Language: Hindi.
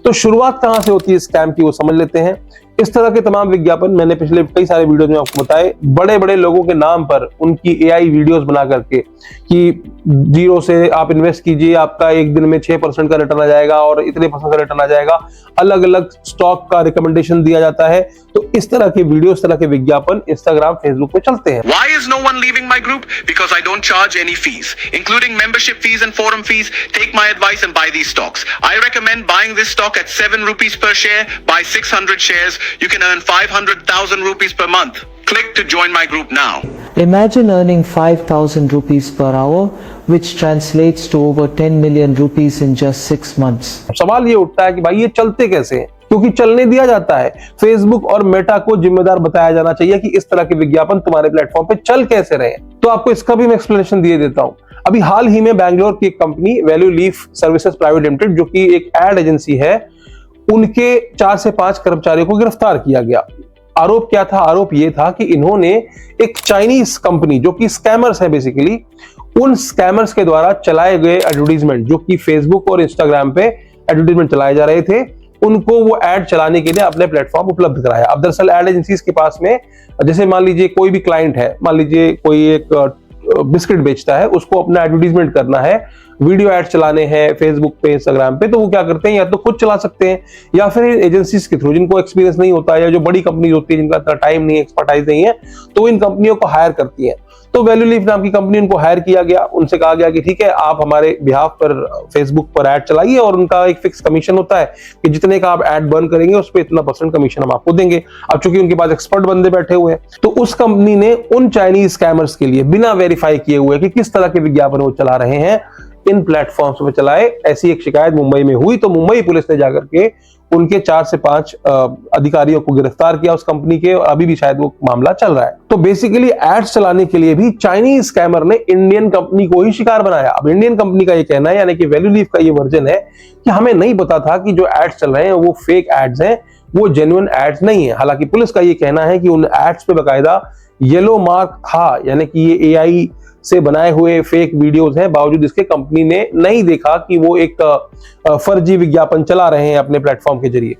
तो शुरुआत कहां से होती है स्कैम की वो समझ लेते हैं। इस तरह के तमाम विज्ञापन मैंने पिछले कई सारे वीडियो में आपको बताए, बड़े बड़े लोगों के नाम पर उनकी एआई वीडियोस बना करके कि 0 से आप इन्वेस्ट कीजिए, आपका एक दिन में 6% का रिटर्न आ जाएगा और इतने % का रिटर्न आ जाएगा, अलग अलग स्टॉक का रिकमेंडेशन दिया जाता है। तो इस तरह के वीडियो, इस तरह के विज्ञापन इंस्टाग्राम, फेसबुक पे चलते हैं। Why is no one leaving my group? Because I don't charge any fees, including membership fees and forum fees. Take my advice and buy these stocks. I recommend buying this stock at 7 rupees per share. Buy 600 shares. You can earn 500,000 rupees per month. Click to join my group now. Imagine earning 5,000 rupees per hour, which translates to over 10 million rupees in just 6 months. सवाल ये उठता है कि भाई ये चलते कैसे हैं? क्योंकि चलने दिया जाता है। फेसबुक और मेटा को जिम्मेदार बताया जाना चाहिए कि इस तरह के विज्ञापन तुम्हारे प्लेटफॉर्म पे चल कैसे रहे हैं। तो आपको इसका भी मैं एक्सप्लेनेशन दिए देता हूं। अभी हाल ही में बैंगलोर की एक company value leaf services private limited, जो कि एक एड एजेंसी है, उनके 4 से 5 कर्मचारियों को गिरफ्तार किया गया। आरोप क्या था? आरोप यह था कि इन्होंने एक चाइनीज कंपनी, जो कि स्कैमर्स है बेसिकली, उन स्कैमर्स के द्वारा चलाए गए एडवर्टीजमेंट, जो कि फेसबुक और इंस्टाग्राम पे एडवर्टीजमेंट चलाए जा रहे थे, उनको वो ऐड चलाने के लिए अपने प्लेटफॉर्म उपलब्ध कराया। अब दरअसल एड एजेंसीज के पास में, जैसे मान लीजिए कोई भी क्लाइंट है, मान लीजिए कोई एक बिस्किट बेचता है, उसको अपना एडवर्टीजमेंट करना है, वीडियो ऐड चलाने हैं फेसबुक पे, इंस्टाग्राम पे, तो वो क्या करते हैं, या तो खुद चला सकते हैं या फिर एजेंसीज के थ्रू, जिनको एक्सपीरियंस नहीं होता है या जो बड़ी कंपनी होती है जिनका इतना टाइम नहीं है, एक्सपर्टाइज नहीं है, तो इन कंपनियों को हायर करती है। तो वैल्यू लीफ नाम की कंपनी, उनको हायर किया गया, उनसे कहा गया कि ठीक है, आप हमारे बिहाफ पर फेसबुक पर ऐड चलाइए और उनका एक फिक्स कमीशन होता है कि जितने का आप ऐड बर्न करेंगे उस पर इतना % कमीशन हम आपको देंगे। अब चूंकि उनके पास एक्सपर्ट बंदे बैठे हुए हैं, तो उस कंपनी ने उन चाइनीज स्कैमर्स के लिए बिना वेरीफाई किए हुए कि किस तरह के विज्ञापन वो चला रहे हैं, इन प्लेटफॉर्म्स पे चलाए। ऐसी एक शिकायत मुंबई में हुई, तो मुंबई पुलिस ने जाकर के उनके 4 से 5 अधिकारियों को गिरफ्तार किया उस कंपनी के, और अभी भी शायद वो मामला चल रहा है। तो बेसिकली एड्स चलाने के लिए भी चाइनीज स्कैमर ने इंडियन कंपनी को ही शिकार बनाया। अब इंडियन कंपनी का ये कहना है, यानी कि वैल्यू लीफ का ये वर्जन है कि हमें नहीं पता था कि जो एड्स चल रहे हैं वो फेक एड्स हैं, वो जेन्युइन एड्स नहीं है। हालांकि पुलिस का ये कहना है कि उन एड्स पे बकायदा येलो मार्क था, यानी कि ये एआई से बनाए हुए फेक वीडियोस हैं, बावजूद इसके कंपनी ने नहीं देखा कि वो एक फर्जी विज्ञापन चला रहे हैं अपने प्लेटफॉर्म के जरिए।